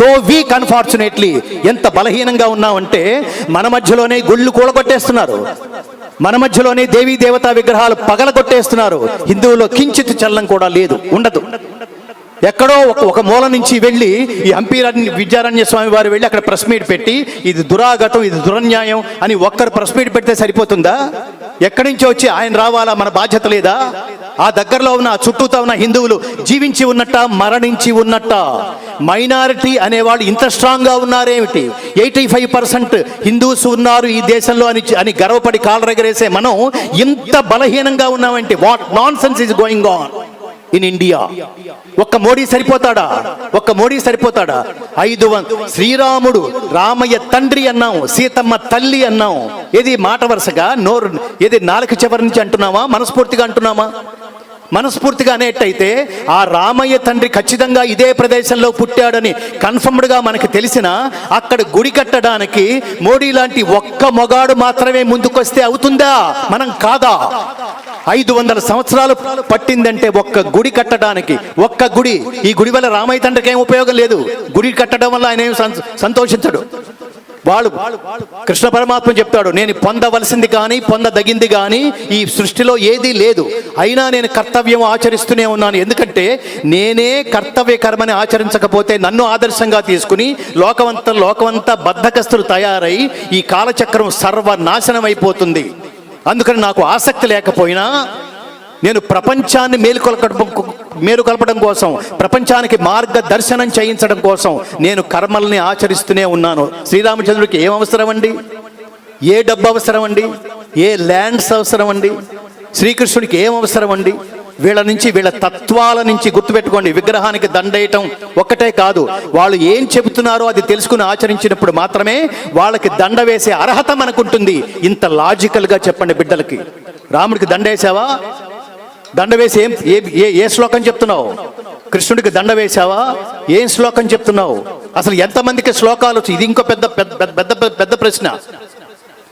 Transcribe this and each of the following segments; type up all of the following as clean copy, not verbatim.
So weak unfortunately. ఎంత బలహీనంగా ఉన్నామంటే మన మధ్యలోనే గుళ్ళు కూలగొట్టేస్తున్నారు, మన మధ్యలోనే దేవీ దేవతా విగ్రహాలు పగలగొట్టేస్తున్నారు. హిందువులో కించిత్ చలనం కూడా లేదు, ఉండదు. ఎక్కడో ఒక మూల నుంచి వెళ్ళి ఈ హంపి విద్యారణ్య స్వామి వారు వెళ్ళి అక్కడ ప్రెస్ మీట్ పెట్టి ఇది దురాగతం, ఇది దురన్యాయం అని ఒక్కరు ప్రెస్ మీట్ పెడితే సరిపోతుందా? ఎక్కడి నుంచి వచ్చి ఆయన రావాలా? మన బాధ్యత లేదా? ఆ దగ్గరలో ఉన్న చుట్టూతో ఉన్న హిందువులు జీవించి ఉన్నట్ట, మరణించి ఉన్నట్ట? మైనారిటీ అనేవాళ్ళు ఇంత స్ట్రాంగ్గా ఉన్నారేమిటి? 85% హిందూస్ ఉన్నారు ఈ దేశంలో అని గర్వపడి కాలరెగరేసే మనం ఇంత బలహీనంగా ఉన్నామంటే what non sense is going on in India? ఒక్క మోడీ సరిపోతాడా? ఒక్క మోడీ సరిపోతాడా? 500 శ్రీరాముడు రామయ్య తండ్రి అన్నాం, సీతమ్మ తల్లి అన్నాం. ఏది మాట వరుసగా నోరు ఏది నాలుక చివరి నుంచి అంటున్నామా? మనస్ఫూర్తిగా అంటున్నామా? మనస్ఫూర్తిగా అనేట్టయితే ఆ రామయ్య తండ్రి ఖచ్చితంగా ఇదే ప్రదేశంలో పుట్టాడని కన్ఫర్మ్డ్గా మనకి తెలిసిన అక్కడ గుడి కట్టడానికి మోడీ లాంటి ఒక్క మొగాడు మాత్రమే ముందుకొస్తే అవుతుందా? మనం కాదా? 500 సంవత్సరాలు పట్టిందంటే ఒక్క గుడి కట్టడానికి. ఒక్క గుడి. ఈ గుడి వల్ల రామయ్య తండ్రికి ఏం ఉపయోగం లేదు. గుడి కట్టడం వల్ల ఆయన ఏం సంతోషించడు. వాళ్ళు కృష్ణ పరమాత్మ చెప్తాడు, నేను పొందవలసింది కానీ పొందదగింది కానీ ఈ సృష్టిలో ఏదీ లేదు, అయినా నేను కర్తవ్యం ఆచరిస్తూనే ఉన్నాను. ఎందుకంటే నేనే కర్తవ్య కర్మని ఆచరించకపోతే నన్ను ఆదర్శంగా తీసుకుని లోకమంతా బద్ధకస్తులు తయారై ఈ కాలచక్రం సర్వనాశనం అయిపోతుంది. అందుకని నాకు ఆసక్తి లేకపోయినా నేను ప్రపంచాన్ని మేలుకొల్పడం కోసం, ప్రపంచానికి మార్గదర్శనం చేయించడం కోసం నేను కర్మల్ని ఆచరిస్తూనే ఉన్నాను. శ్రీరామచంద్రుడికి ఏం అవసరం అండి? ఏ డబ్బు అవసరం అండి? ఏ ల్యాండ్స్ అవసరం అండి? శ్రీకృష్ణుడికి ఏం అవసరం అండి? వీళ్ళ తత్వాల నుంచి గుర్తుపెట్టుకోండి. విగ్రహానికి దండేయటం ఒక్కటే కాదు, వాళ్ళు ఏం చెబుతున్నారో అది తెలుసుకుని ఆచరించినప్పుడు మాత్రమే వాళ్ళకి దండ వేసే అర్హత మనకుంటుంది. ఇంత లాజికల్గా చెప్పండి బిడ్డలకి. రాముడికి దండ వేసావా? దండ వేసి ఏ శ్లోకం చెప్తున్నావు? కృష్ణుడికి దండ వేశావా? ఏం శ్లోకం చెప్తున్నావు? అసలు ఎంతమందికి శ్లోకాలు? ఇది ఇంకో పెద్ద ప్రశ్న.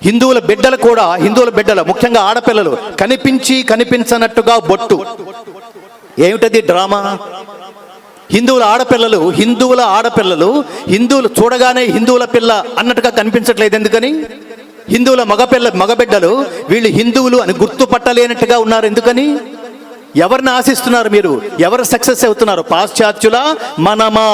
హిందువుల బిడ్డలు ముఖ్యంగా ఆడపిల్లలు కనిపించనట్టుగా బొట్టు. ఏమిటది డ్రామా? హిందువుల ఆడపిల్లలు హిందువులు చూడగానే హిందువుల పిల్ల అన్నట్టుగా కనిపించట్లేదు. ఎందుకని? హిందువుల మగబిడ్డలు వీళ్ళు హిందువులు అని గుర్తుపట్టలేనట్టుగా ఉన్నారు. ఎందుకని? ఎవరిని ఆశిస్తున్నారు మీరు? ఎవరు సక్సెస్ అవుతున్నారు? పాశ్చాత్యుల మనమా?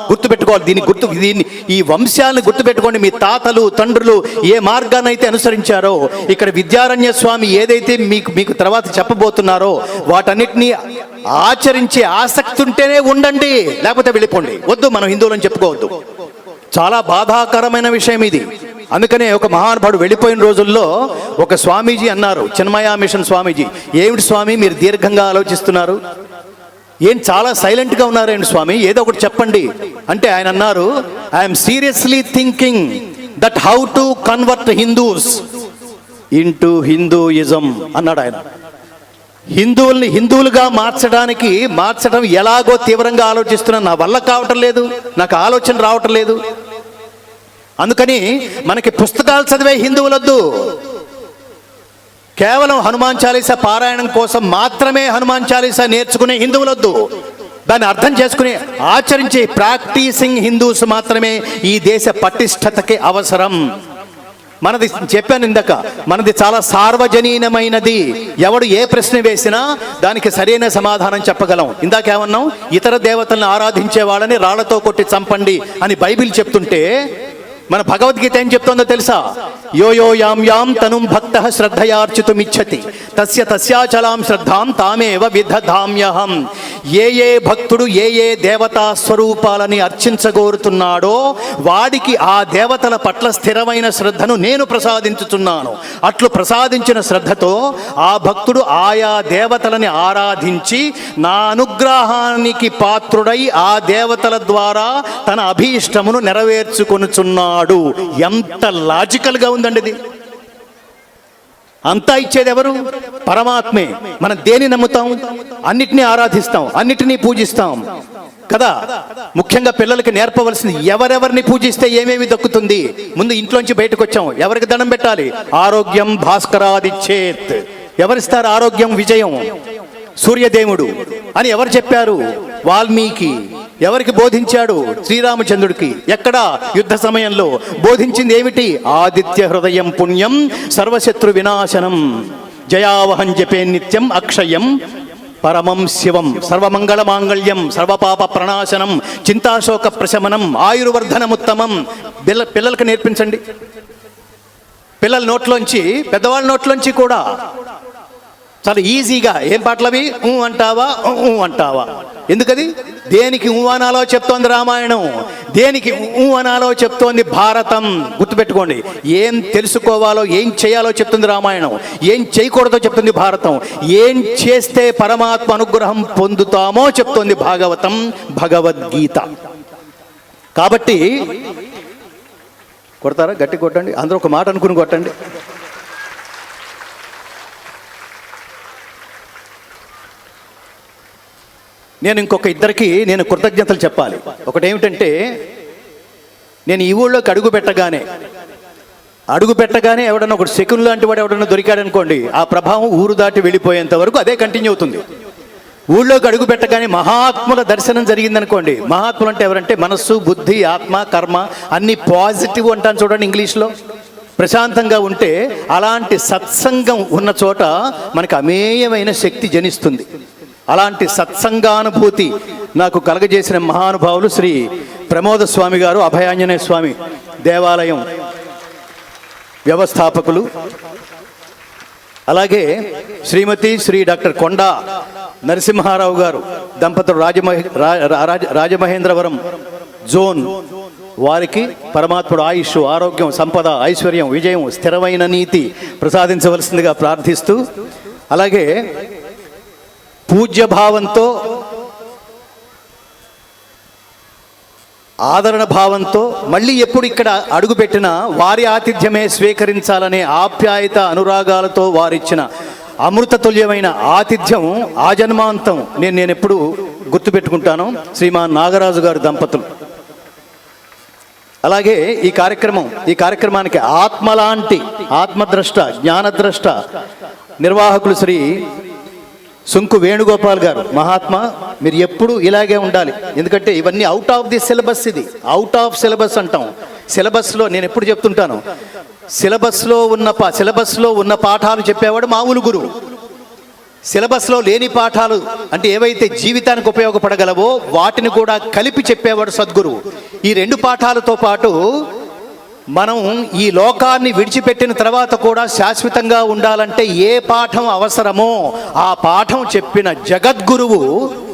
గుర్తుపెట్టుకోవాలి. ఈ వంశాలను గుర్తుపెట్టుకోండి. మీ తాతలు తండ్రులు ఏ మార్గాన్ని అయితే అనుసరించారో, ఇక్కడ విద్యారణ్య స్వామి ఏదైతే మీకు తర్వాత చెప్పబోతున్నారో వాటన్నిటినీ ఆచరించే ఆసక్తి ఉంటేనే ఉండండి, లేకపోతే వెళ్ళిపోండి. వద్దు, మనం హిందువులని చెప్పుకోవద్దు. చాలా బాధాకరమైన విషయం ఇది. అందుకనే ఒక మహానుభావుడు వెళ్ళిపోయిన రోజుల్లో ఒక స్వామీజీ అన్నారు, చిన్మయ మిషన్ స్వామీజీ, ఏమిటి స్వామి మీరు దీర్ఘంగా ఆలోచిస్తున్నారు? ఏం చాలా సైలెంట్గా ఉన్నారేంటి స్వామి? ఏదో ఒకటి చెప్పండి అంటే ఆయన అన్నారు, I'm seriously thinking that how to convert Hindus into Hinduism అన్నాడు ఆయన. హిందువుల్ని హిందువులుగా మార్చడం ఎలాగో తీవ్రంగా ఆలోచిస్తున్నాను. నా వల్ల కావటం లేదు, నాకు ఆలోచన రావటం లేదు. అందుకని మనకి పుస్తకాలు చదివే హిందువులొద్దు. కేవలం హనుమాన్ చాలీసా పారాయణం కోసం మాత్రమే హనుమాన్ చాలీసా నేర్చుకునే హిందువులొద్దు. దాన్ని అర్థం చేసుకుని ఆచరించే ప్రాక్టీసింగ్ హిందూస్ మాత్రమే ఈ దేశ పటిష్టతకి అవసరం. మనది చెప్పాను ఇందాక, మనది చాలా సార్వజనీనమైనది. ఎవడు ఏ ప్రశ్న వేసినా దానికి సరైన సమాధానం చెప్పగలం. ఇందాకేమన్నాం? ఇతర దేవతలను ఆరాధించే వాళ్ళని రాళ్లతో కొట్టి చంపండి అని బైబిల్ చెప్తుంటే మన భగవద్గీత ఏం చెప్తోందో తెలుసా? యో యో యాం యాం తనుం భక్తః శ్రద్ధయార్చితుమిచ్చతి తస్యాచలాం శ్రద్ధాం తామేవ విదధామ్యహం. ఏ భక్తుడు ఏ దేవతా స్వరూపాలని అర్చించగోరుతున్నాడో వాడికి ఆ దేవతల పట్ల స్థిరమైన శ్రద్ధను నేను ప్రసాదించుతున్నాను. అట్లు ప్రసాదించిన శ్రద్ధతో ఆ భక్తుడు ఆయా దేవతలని ఆరాధించి నా అనుగ్రహానికి పాత్రుడై ఆ దేవతల ద్వారా తన అభీష్టమును నెరవేర్చుకొనుచున్నాడు. ఎంత లాజికల్గా ఉందండి ఇది. అంతా ఇచ్చేది ఎవరు? పరమాత్మే. మనం దేని నమ్ముతాం? అన్నిటినీ ఆరాధిస్తాం, అన్నిటినీ పూజిస్తాం కదా. ముఖ్యంగా పిల్లలకి నేర్పవలసింది, ఎవరెవరిని పూజిస్తే ఏమేమి దక్కుతుంది. ముందు ఇంట్లోంచి బయటకు వచ్చాం, ఎవరికి దండం పెట్టాలి? ఆరోగ్యం భాస్కరాదిచ్చేత్. ఎవరిస్తారు ఆరోగ్యం? విజయం, సూర్యదేవుడు అని ఎవరు చెప్పారు? వాల్మీకి. ఎవరికి బోధించాడు? శ్రీరామచంద్రుడికి. ఎక్కడ? యుద్ధ సమయంలో. బోధించింది ఏమిటి? ఆదిత్య హృదయం పుణ్యం సర్వశత్రు వినాశనం జయావహం జపే నిత్యం అక్షయం పరమం శివం సర్వమంగళ మాంగళ్యం సర్వపాప ప్రణాశనం చింతాశోక ప్రశమనం ఆయుర్వర్ధనముత్తమం. పిల్లలకు నేర్పించండి. పిల్లల నోట్లోంచి, పెద్దవాళ్ళ నోట్లోంచి కూడా చాలా ఈజీగా ఏం పాటలవి? అంటావా అంటావా. ఎందుకది? దేనికి అనాలో చెప్తోంది రామాయణం, దేనికి అనాలో చెప్తోంది భారతం. గుర్తుపెట్టుకోండి. ఏం తెలుసుకోవాలో, ఏం చేయాలో చెప్తుంది రామాయణం, ఏం చేయకూడదో చెప్తుంది భారతం, ఏం చేస్తే పరమాత్మ అనుగ్రహం పొందుతామో చెప్తోంది భాగవతం, భగవద్గీత. కాబట్టి కొడతారా? గట్టి కొట్టండి. అందరూ ఒక మాట అనుకుని కొట్టండి. నేను ఇంకొక ఇద్దరికి నేను కృతజ్ఞతలు చెప్పాలి. ఒకటేమిటంటే, నేను ఈ ఊళ్ళోకి అడుగు పెట్టగానే ఎవడన్నా ఒకటి సెకండ్ లాంటి వాడు ఎవడన్నా దొరికాడనుకోండి, ఆ ప్రభావం ఊరు దాటి వెళ్ళిపోయేంత వరకు అదే కంటిన్యూ అవుతుంది. ఊళ్ళోకి అడుగు పెట్టగానే మహాత్ముల దర్శనం జరిగిందనుకోండి. మహాత్ములు అంటే ఎవరంటే మనస్సు, బుద్ధి, ఆత్మ, కర్మ అన్ని పాజిటివ్ అంటాను చూడండి ఇంగ్లీష్లో. ప్రశాంతంగా ఉంటే అలాంటి సత్సంగం ఉన్న చోట మనకు అమేయమైన శక్తి జనిస్తుంది. అలాంటి సత్సంగానుభూతి నాకు కలగజేసిన మహానుభావులు శ్రీ ప్రమోద స్వామి గారు, అభయాంజనేయ స్వామి దేవాలయం వ్యవస్థాపకులు. అలాగే శ్రీమతి శ్రీ డాక్టర్ కొండా నరసింహారావు గారు దంపతులు రాజమహేంద్రవరం జోన్. వారికి పరమాత్ముడు ఆయుష్, ఆరోగ్యం, సంపద, ఐశ్వర్యం, విజయం, స్థిరమైన నీతి ప్రసాదించవలసిందిగా ప్రార్థిస్తూ, అలాగే పూజ్య భావంతో, ఆదరణ భావంతో మళ్ళీ ఎప్పుడు ఇక్కడ అడుగుపెట్టినా వారి ఆతిథ్యమే స్వీకరించాలనే ఆప్యాయత, అనురాగాలతో వారిచ్చిన అమృతతుల్యమైన ఆతిథ్యం ఆజన్మాంతం నేను ఎప్పుడు గుర్తుపెట్టుకుంటాను. శ్రీమాన్ నాగరాజు గారు దంపతులు. అలాగే ఈ కార్యక్రమానికి ఆత్మలాంటి ఆత్మద్రష్ట, జ్ఞానద్రష్ట నిర్వాహకులు శ్రీ సుంకు వేణుగోపాల్ గారు. మహాత్మా, మీరు ఎప్పుడు ఇలాగే ఉండాలి. ఎందుకంటే ఇవన్నీ అవుట్ ఆఫ్ ది సిలబస్. ఇది అవుట్ ఆఫ్ సిలబస్ అంటాం. సిలబస్లో నేను ఎప్పుడు చెప్తుంటాను, సిలబస్లో ఉన్న పాఠాలు చెప్పేవాడు మామూలు గురువు. సిలబస్లో లేని పాఠాలు అంటే ఏవైతే జీవితానికి ఉపయోగపడగలవో వాటిని కూడా కలిపి చెప్పేవాడు సద్గురువు. ఈ రెండు పాఠాలతో పాటు మనం ఈ లోకాన్ని విడిచిపెట్టిన తర్వాత కూడా శాశ్వతంగా ఉండాలంటే ఏ పాఠం అవసరమో ఆ పాఠం చెప్పిన జగద్గురువు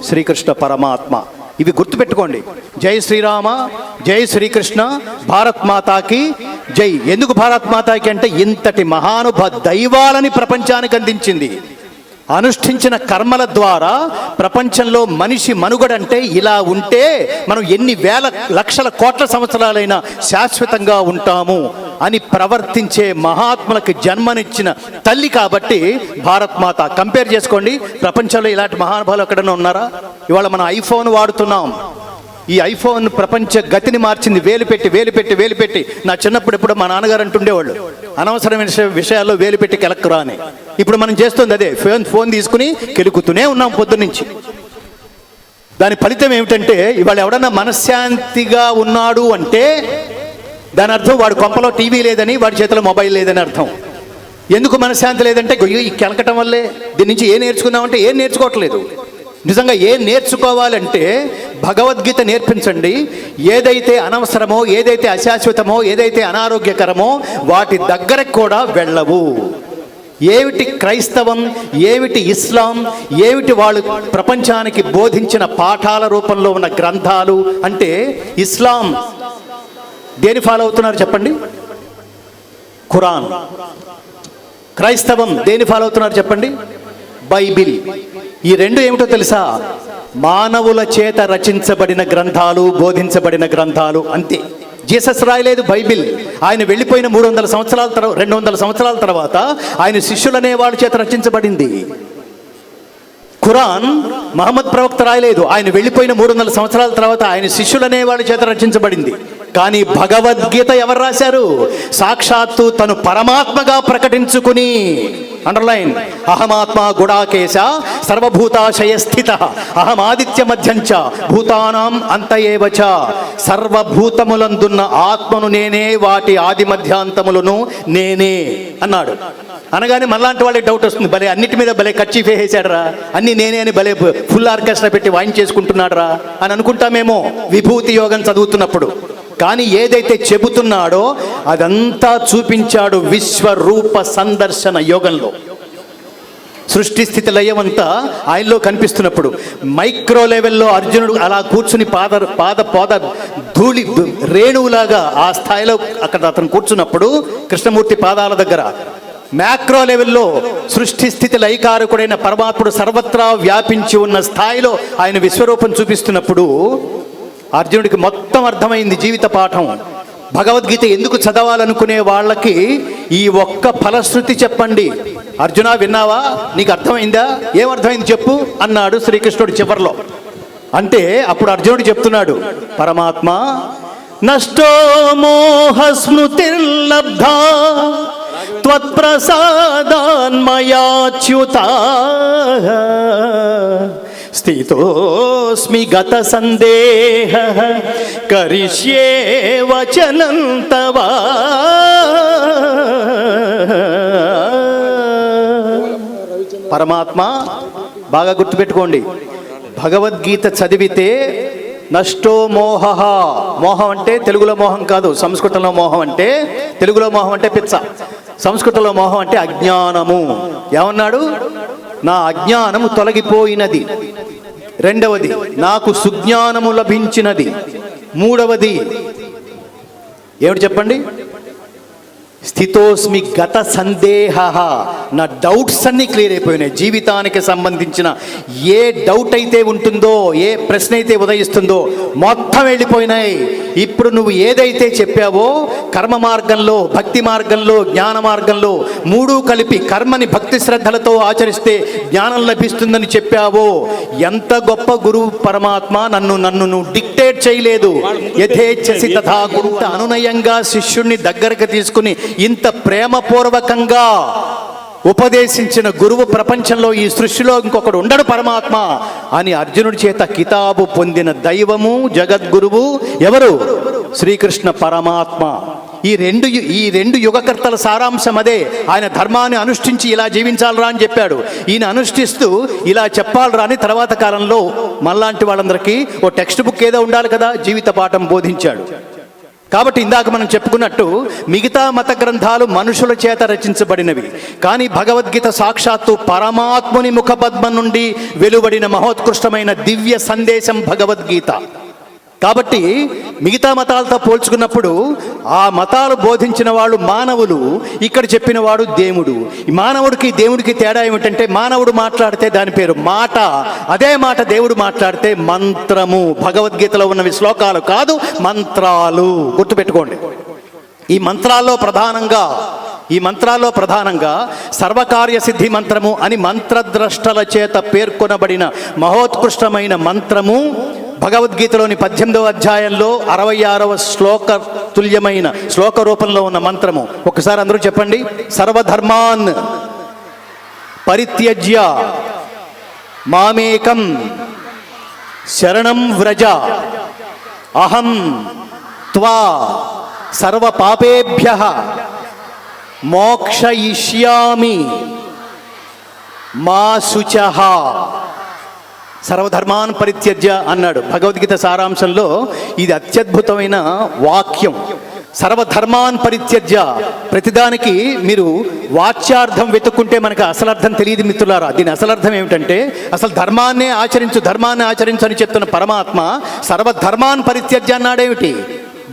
శ్రీకృష్ణ పరమాత్మ. ఇవి గుర్తుపెట్టుకోండి. జై శ్రీరామ, జై శ్రీకృష్ణ, భారత్ మాతాకి జై. ఎందుకు భారత్ మాతాకి అంటే ఇంతటి దైవాలని ప్రపంచానికి అందించింది. అనుష్ఠించిన కర్మల ద్వారా ప్రపంచంలో మనిషి మనుగడంటే ఇలా ఉంటే మనం ఎన్ని వేల లక్షల కోట్ల సంవత్సరాలైనా శాశ్వతంగా ఉంటాము అని ప్రవర్తించే మహాత్ములకు జన్మనిచ్చిన తల్లి కాబట్టి భారత్ మాత. కంపేర్ చేసుకోండి, ప్రపంచంలో ఇలాంటి మహానుభావులు ఎక్కడైనా ఉన్నారా? ఇవాళ మనం ఐఫోన్ వాడుతున్నాం. ఈ ఐఫోన్ ప్రపంచ గతిని మార్చింది. వేలు పెట్టి. నా చిన్నప్పుడు ఎప్పుడు మా నాన్నగారు అంటుండేవాళ్ళు, అనవసరమైన విషయాల్లో వేలు పెట్టి కెలక్కురా అని. ఇప్పుడు మనం చేస్తుంది అదే. ఫోన్ తీసుకుని కెలుకుతూనే ఉన్నాం పొద్దున్నుంచి. దాని ఫలితం ఏమిటంటే, ఇవాళ ఎవడన్నా మనశ్శాంతిగా ఉన్నాడు అంటే దాని అర్థం వాడు కొంపలో టీవీ లేదని, వాడి చేతిలో మొబైల్ లేదని అర్థం. ఎందుకు మనశ్శాంతి లేదంటే ఈ కెలకటం వల్లే. దీని నుంచి ఏం నేర్చుకుందామంటే ఏం నేర్చుకోవట్లేదు. నిజంగా ఏం నేర్చుకోవాలంటే భగవద్గీత నేర్పించండి. ఏదైతే అనవసరమో, ఏదైతే అశాశ్వతమో, ఏదైతే అనారోగ్యకరమో వాటి దగ్గరకు కూడా వెళ్ళవు. ఏమిటి క్రైస్తవం, ఏమిటి ఇస్లాం, ఏమిటి వాళ్ళు ప్రపంచానికి బోధించిన పాఠాల రూపంలో ఉన్న గ్రంథాలు అంటే, ఇస్లాం దేని ఫాలో అవుతున్నారు చెప్పండి? ఖురాన్. క్రైస్తవం దేని ఫాలో అవుతున్నారు చెప్పండి? బైబిల్. ఈ రెండు ఏమిటో తెలుసా? మానవుల చేత రచించబడిన గ్రంథాలు, బోధించబడిన గ్రంథాలు అంతే. జీసస్ రాయలేదు బైబిల్. ఆయన వెళ్ళిపోయిన 200 సంవత్సరాల తర్వాత ఆయన శిష్యులనే వాళ్ళ చేత రచించబడింది. ఖురాన్ మహమ్మద్ ప్రవక్త రాయలేదు. ఆయన వెళ్ళిపోయిన 300 సంవత్సరాల తర్వాత ఆయన శిష్యులనే వాళ్ళ చేత రచించబడింది. కానీ భగవద్గీత ఎవరు రాశారు? సాక్షాత్తు తను పరమాత్మగా ప్రకటించుకుని అండర్లైన్. అహమాత్మా గుడాకేశ సర్వభూతాశయ స్థిత అహమాదిత్య మధ్యంచ భూతానాం అంత ఏవచ. సర్వభూతములందున్న ఆత్మను నేనే, వాటి ఆది మధ్యాంతములను నేనే అన్నాడు. అనగానే మనలాంటి వాళ్ళకి డౌట్ వస్తుంది, భలే అన్నిటి మీద భలే కర్చీఫ్ వేసాడరా, అన్ని నేనే అని భలే ఫుల్ ఆర్కెస్ట్రా పెట్టి వాయించేసుకుంటున్నాడు రా అని అనుకుంటామేమో విభూతి యోగం చదువుతున్నప్పుడు. కానీ ఏదైతే చెబుతున్నాడో అదంతా చూపించాడు విశ్వరూప సందర్శన యోగంలో. సృష్టి స్థితి లయమంతా ఆయనలో కనిపిస్తున్నప్పుడు మైక్రో లెవెల్లో అర్జునుడు అలా కూర్చుని పాద ధూళి రేణువులాగా ఆ స్థాయిలో అక్కడ అతను కూర్చున్నప్పుడు కృష్ణమూర్తి పాదాల దగ్గర, మ్యాక్రో లెవెల్లో సృష్టి స్థితి లయకారకుడైన పరమాత్ముడు సర్వత్రా వ్యాపించి ఉన్న స్థాయిలో ఆయన విశ్వరూపం చూపిస్తున్నప్పుడు అర్జునుడికి మొత్తం అర్థమైంది జీవిత పాఠం. భగవద్గీత ఎందుకు చదవాలనుకునే వాళ్ళకి ఈ ఒక్క ఫలశ్రుతి చెప్పండి. అర్జున విన్నావా, నీకు అర్థమైందా, ఏమర్థమైంది చెప్పు అన్నాడు శ్రీకృష్ణుడు చివర్లో. అంటే అప్పుడు అర్జునుడు చెప్తున్నాడు, పరమాత్మ నష్టో మోహ స్మృతిర్లబ్ధా త్వత్ప్రసాదాన్మయాచ్యుత స్థితోస్మి గత సందేహ కరిష్యే వచనం తవ. పరమాత్మ బాగా గుర్తుపెట్టుకోండి, భగవద్గీత చదివితే నష్టో మోహ. మోహం అంటే తెలుగులో మోహం కాదు, సంస్కృతంలో మోహం అంటే, తెలుగులో మోహం అంటే పిచ్చ, సంస్కృతంలో మోహం అంటే అజ్ఞానము. ఏమన్నాడు, నా అజ్ఞానము తొలగిపోయినది. రెండవది నాకు సుజ్ఞానము లభించినది. మూడవది ఏమిటి చెప్పండి, స్థితోస్మి గత సందేహ. నా డౌట్స్ అన్నీ క్లియర్ అయిపోయినాయి. జీవితానికి సంబంధించిన ఏ డౌట్ అయితే ఉంటుందో, ఏ ప్రశ్న అయితే ఉదయిస్తుందో మొత్తం వెళ్ళిపోయినాయి. ఇప్పుడు నువ్వు ఏదైతే చెప్పావో కర్మ మార్గంలో, భక్తి మార్గంలో, జ్ఞాన మార్గంలో మూడు కలిపి కర్మని భక్తి శ్రద్ధలతో ఆచరిస్తే జ్ఞానం లభిస్తుందని చెప్పావో, ఎంత గొప్ప గురువు పరమాత్మ. నన్ను నువ్వు డిక్టేట్ చేయలేదు, యథేచ్ఛసి తథా గురు. అనునయంగా శిష్యుణ్ణి దగ్గరకు తీసుకుని ఇంత ప్రేమపూర్వకంగా ఉపదేశించిన గురువు ప్రపంచంలో ఈ సృష్టిలో ఇంకొకడు ఉండడు పరమాత్మ అని అర్జునుడి చేత కితాబు పొందిన దైవము జగద్గురువు ఎవరు, శ్రీకృష్ణ పరమాత్మ. ఈ రెండు యుగకర్తల సారాంశం అదే. ఆయన ధర్మాన్ని అనుష్ఠించి ఇలా జీవించాలరా అని చెప్పాడు. ఈయన అనుష్ఠిస్తూ ఇలా చెప్పాలరా అని తర్వాత కాలంలో మనలాంటి వాళ్ళందరికీ ఓ టెక్స్ట్ బుక్ ఏదో ఉండాలి కదా, జీవిత పాఠం బోధించాడు. కాబట్టి ఇందాక మనం చెప్పుకున్నట్టు మిగతా మత గ్రంథాలు మనుషుల చేత రచించబడినవి, కానీ భగవద్గీత సాక్షాత్తు పరమాత్ముని ముఖపద్మం నుండి వెలువడిన మహోత్కృష్టమైన దివ్య సందేశం భగవద్గీత. కాబట్టి మిగతా మతాలతో పోల్చుకున్నప్పుడు ఆ మతాలు బోధించిన వాళ్ళు మానవులు, ఇక్కడ చెప్పిన వాడు దేవుడు. ఈ మానవుడికి దేవుడికి తేడా ఏమిటంటే, మానవుడు మాట్లాడితే దాని పేరు మాట, అదే మాట దేవుడు మాట్లాడితే మంత్రము. భగవద్గీతలో ఉన్నవి శ్లోకాలు కాదు, మంత్రాలు. గుర్తుపెట్టుకోండి. ఈ మంత్రాల్లో ప్రధానంగా సర్వకార్య సిద్ధి మంత్రము అని మంత్రద్రష్టల చేత పేర్కొనబడిన మహోత్కృష్టమైన మంత్రము భగవద్గీతలోని 18వ అధ్యాయంలో 66వ శ్లోక తుల్యమైన శ్లోక రూపంలో ఉన్న మంత్రము. ఒకసారి అందరూ చెప్పండి, సర్వధర్మాన్ పరిత్యజ్య మామేకం శరణం వ్రజ అహం త్వా సర్వ పాపేభ్యః మోక్షయిష్యామి మా శుచః. సర్వధర్మాన్ పరిత్యజ్య అన్నాడు భగవద్గీత సారాంశంలో. ఇది అత్యద్భుతమైన వాక్యం. సర్వధర్మాన్ పరిత్యజ్య. ప్రతిదానికి మీరు వాచ్యార్థం వెతుక్కుంటే మనకు అసలర్థం తెలియదు మిత్రులారా. దీని అసలర్థం ఏమిటంటే, అసలు ధర్మాన్ని ఆచరించు అని చెప్తున్న పరమాత్మ సర్వధర్మాన్ పరిత్యజ్య అన్నాడేమిటి?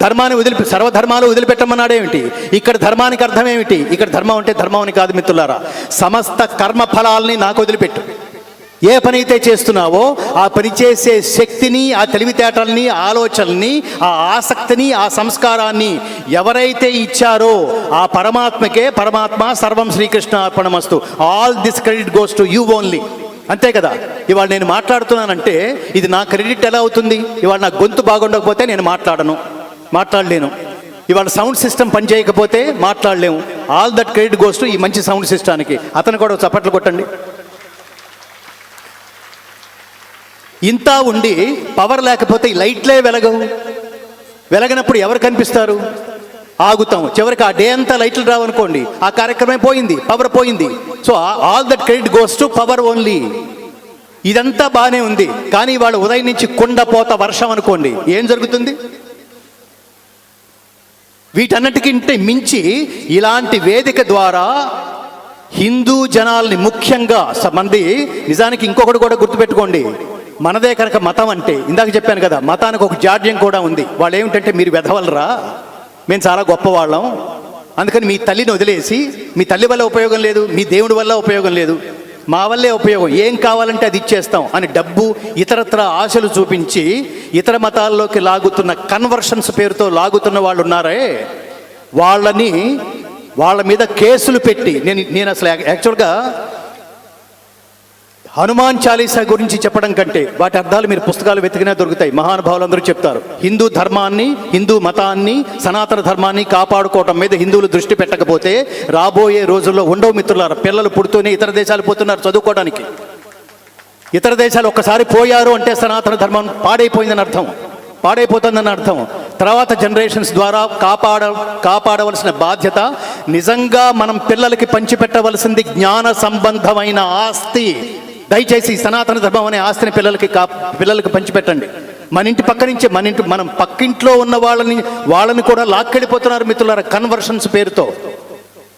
ధర్మాన్ని సర్వధర్మాలు వదిలిపెట్టమన్నాడేమిటి? ఇక్కడ ధర్మానికి అర్థం ఏమిటి? ఇక్కడ ధర్మం అంటే ధర్మం అని కాదు మిత్రులారా, సమస్త కర్మ ఫలాల్ని నాకు వదిలిపెట్టు. ఏ పని అయితే చేస్తున్నావో ఆ పని చేసే శక్తిని, ఆ తెలివితేటల్ని, ఆలోచనల్ని, ఆ ఆసక్తిని, ఆ సంస్కారాన్ని ఎవరైతే ఇచ్చారో ఆ పరమాత్మకే పరమాత్మ సర్వం శ్రీకృష్ణ అర్పణమస్తు. All this credit goes to you only. అంతే కదా. ఇవాళ నేను మాట్లాడుతున్నానంటే ఇది నా క్రెడిట్ ఎలా అవుతుంది? ఇవాళ నా గొంతు బాగుండకపోతే నేను మాట్లాడలేను. ఇవాళ సౌండ్ సిస్టమ్ పనిచేయకపోతే మాట్లాడలేము. All that credit goes to ఈ మంచి సౌండ్ సిస్టానికి. అతను కూడా చప్పట్లు కొట్టండి. ఇంత ఉండి పవర్ లేకపోతే ఈ లైట్లే వెలగవు. వెలగనప్పుడు ఎవరు కనిపిస్తారు? ఆగుతాం. చివరికి ఆ డే అంతా లైట్లు రావనుకోండి, ఆ కార్యక్రమం పోయింది, పవర్ పోయింది. So all that credit goes to power only. ఇదంతా బాగానే ఉంది, కానీ వాళ్ళు ఉదయం నుంచి కుండపోత వర్షం అనుకోండి, ఏం జరుగుతుంది? వీటన్నిటికంటే మించి ఇలాంటి వేదిక ద్వారా హిందూ జనాల్ని ముఖ్యంగా మంది, నిజానికి ఇంకొకటి కూడా గుర్తుపెట్టుకోండి, మనదే కనుక మతం అంటే, ఇందాక చెప్పాను కదా, మతానికి ఒక జాడ్యం కూడా ఉంది. వాళ్ళు ఏమిటంటే, మీరు వెధవలరా, మేము చాలా గొప్పవాళ్ళం, అందుకని మీ తల్లిని వదిలేసి, మీ తల్లి వల్ల ఉపయోగం లేదు, మీ దేవుడి వల్ల ఉపయోగం లేదు, మా వల్లే ఉపయోగం, ఏం కావాలంటే అది ఇచ్చేస్తాం అని డబ్బు ఇతరత్ర ఆశలు చూపించి ఇతర మతాల్లోకి లాగుతున్న కన్వర్షన్స్ పేరుతో లాగుతున్న వాళ్ళు ఉన్నారే, వాళ్ళ మీద కేసులు పెట్టి, నేను అసలు యాక్చువల్గా హనుమాన్ చాలీసా గురించి చెప్పడం కంటే వాటి అర్థాలు మీరు పుస్తకాలు వెతికినా దొరుకుతాయి. మహానుభావులందరూ చెప్తారు, హిందూ ధర్మాన్ని, హిందూ మతాన్ని, సనాతన ధర్మాన్ని కాపాడుకోవటం మీద హిందువులు దృష్టి పెట్టకపోతే రాబోయే రోజుల్లో ఉండవు మిత్రులారా. పిల్లలు పుడుతూనే ఇతర దేశాలు పోతున్నారు చదువుకోవడానికి. ఇతర దేశాలు ఒక్కసారి పోయారు అంటే సనాతన ధర్మం పాడైపోయిందని అర్థం, పాడైపోతుందని అర్థం. తర్వాత జనరేషన్స్ ద్వారా కాపాడవలసిన బాధ్యత నిజంగా మనం పిల్లలకి పంచిపెట్టవలసింది జ్ఞాన సంబంధమైన ఆస్తి. దయచేసి సనాతన ధర్మం అనే ఆస్తిని పిల్లలకి పంచిపెట్టండి. మన ఇంటి పక్క నుంచి మనం పక్కింట్లో ఉన్న వాళ్ళని కూడా లాక్కెళ్ళిపోతున్నారు మిత్రులారా, కన్వర్షన్స్ పేరుతో.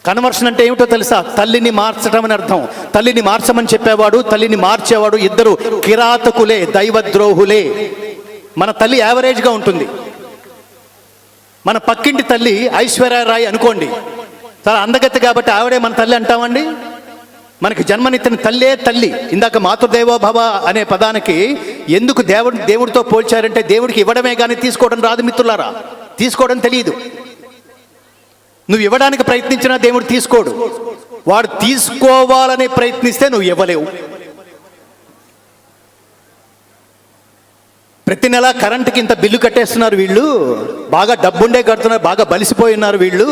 కన్వర్షన్ అంటే ఏమిటో తెలుసా? తల్లిని మార్చడం అని అర్థం. తల్లిని మార్చమని చెప్పేవాడు, తల్లిని మార్చేవాడు ఇద్దరు కిరాతకులే, దైవద్రోహులే. మన తల్లి యావరేజ్గా ఉంటుంది. మన పక్కింటి తల్లి ఐశ్వర్యరాయ్ అనుకోండి, చాలా అందగత్తి కాబట్టి ఆవిడే మన తల్లి అంటామండి. మనకి జన్మనిచ్చిన తల్లే తల్లి. ఇందాక మాతృదేవోభవ అనే పదానికి ఎందుకు దేవుడితో పోల్చారంటే, దేవుడికి ఇవ్వడమే కానీ తీసుకోవడం రాదు మిత్రులారా, తీసుకోవడం తెలియదు. నువ్వు ఇవ్వడానికి ప్రయత్నించినా దేవుడు తీసుకోడు, వాడు తీసుకోవాలని ప్రయత్నిస్తే నువ్వు ఇవ్వలేవు. ప్రతి నెల కరెంటుకి ఇంత బిల్లు కట్టేస్తున్నారు వీళ్ళు, బాగా డబ్బుండే కడుతున్నారు, బాగా బలిసిపోయి ఉన్నారు వీళ్ళు,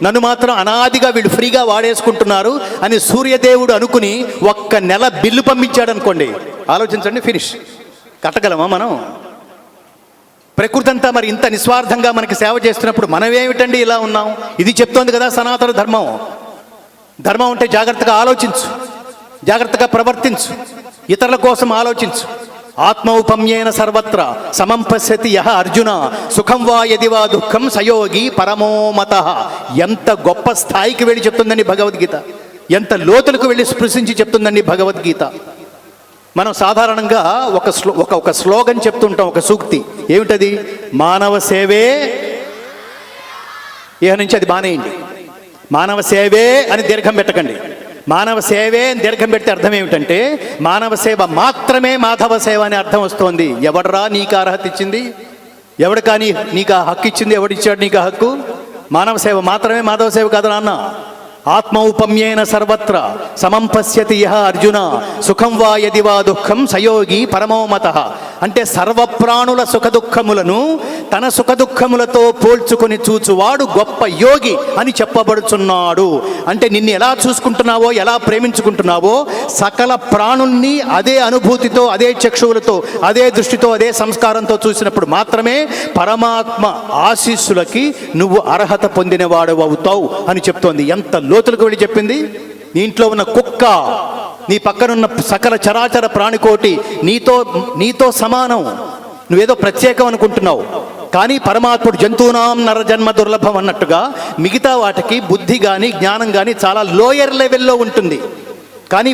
నన్ను మాత్రం అనాదిగా వీళ్ళు ఫ్రీగా వాడేసుకుంటున్నారు అని సూర్యదేవుడు అనుకుని ఒక్క నెల బిల్లు పంపించాడు అనుకోండి, ఆలోచించండి, ఫినిష్. కట్టగలమా మనం? ప్రకృతి అంతా మరి ఇంత నిస్వార్థంగా మనకి సేవ చేస్తున్నప్పుడు మనం ఏమిటండి ఇలా ఉన్నాం? ఇది చెప్తోంది కదా సనాతన ధర్మం. ధర్మం అంటే జాగ్రత్తగా ఆలోచించు, జాగ్రత్తగా ప్రవర్తించు, ఇతరుల కోసం ఆలోచించు. ఆత్మౌపమ్యేన సర్వత్ర సమం పశ్యతి యః అర్జున సుఖం వా యది వా దుఃఖం సయోగి పరమోమతః. ఎంత గొప్ప స్థాయికి వెళ్ళి చెప్తుందండి భగవద్గీత, ఎంత లోతులకు వెళ్ళి స్పృశించి చెప్తుందండి భగవద్గీత. మనం సాధారణంగా ఒక స్లోగన్ చెప్తుంటాం, ఒక సూక్తి. ఏమిటది? మానవ సేవే. ఇక నుంచి అది బానేయండి, మానవ సేవే అని దీర్ఘం పెట్టకండి. మానవ సేవే అని దీర్ఘం పెడితే అర్థం ఏమిటంటే, మానవ సేవ మాత్రమే మాధవ సేవ అనే అర్థం వస్తుంది. ఎవడరా నీకు అర్హత ఇచ్చింది? ఎవడు కానీ నీకు ఆ హక్కు ఇచ్చింది? ఎవడిచ్చాడు నీకు ఆ హక్కు? మానవ సేవ మాత్రమే మాధవ సేవ కాదు నాన్న. ఆత్మౌపమ్యేన సర్వత్ర సమం పశ్యతి యః అర్జున సుఖం వా యది వా దుఃఖం సయోగి పరమోమతః. అంటే సర్వప్రాణుల సుఖదుఖములను తన సుఖదుఖములతో పోల్చుకొని చూచువాడు గొప్ప యోగి అని చెప్పబడుచున్నాడు. అంటే నిన్ను ఎలా చూసుకుంటున్నావో, ఎలా ప్రేమించుకుంటున్నావో, సకల ప్రాణుల్ని అదే అనుభూతితో, అదే చక్షువులతో, అదే దృష్టితో, అదే సంస్కారంతో చూసినప్పుడు మాత్రమే పరమాత్మ ఆశీస్సులకి నువ్వు అర్హత పొందినవాడు అవుతావు అని చెప్తోంది. ఎంత లోతులకు వెళ్ళి చెప్పింది. నీ ఇంట్లో ఉన్న కుక్క, నీ పక్కనున్న సకల చరాచర ప్రాణికోటి నీతో సమానం. నువ్వేదో ప్రత్యేకం అనుకుంటున్నావు, కానీ పరమాత్ముడు జంతువునాం నరజన్మ దుర్లభం అన్నట్టుగా మిగతా వాటికి బుద్ధి కానీ జ్ఞానం కానీ చాలా లోయర్ లెవెల్లో ఉంటుంది. కానీ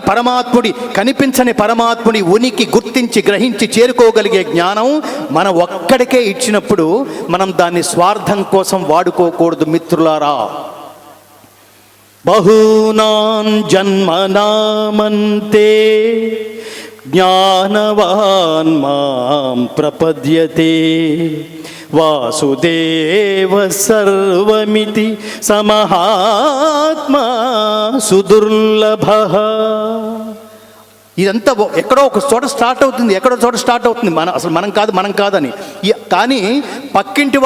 కనిపించని పరమాత్ముడి ఉనికి గుర్తించి గ్రహించి చేరుకోగలిగే జ్ఞానం మన ఒక్కడికే ఇచ్చినప్పుడు మనం దాన్ని స్వార్థం కోసం వాడుకోకూడదు మిత్రులారా. బహూనాం జన్మనామంతే జ్ఞానవాన్ మాం ప్రపద్యతే వాసుదేవ సర్వమితి సమహాత్మా సుదుర్లభః. ఇదంతా ఎక్కడో ఒక చోట స్టార్ట్ అవుతుంది, ఎక్కడో చోట స్టార్ట్ అవుతుంది. అసలు మనం కాదని. కానీ పక్కింటి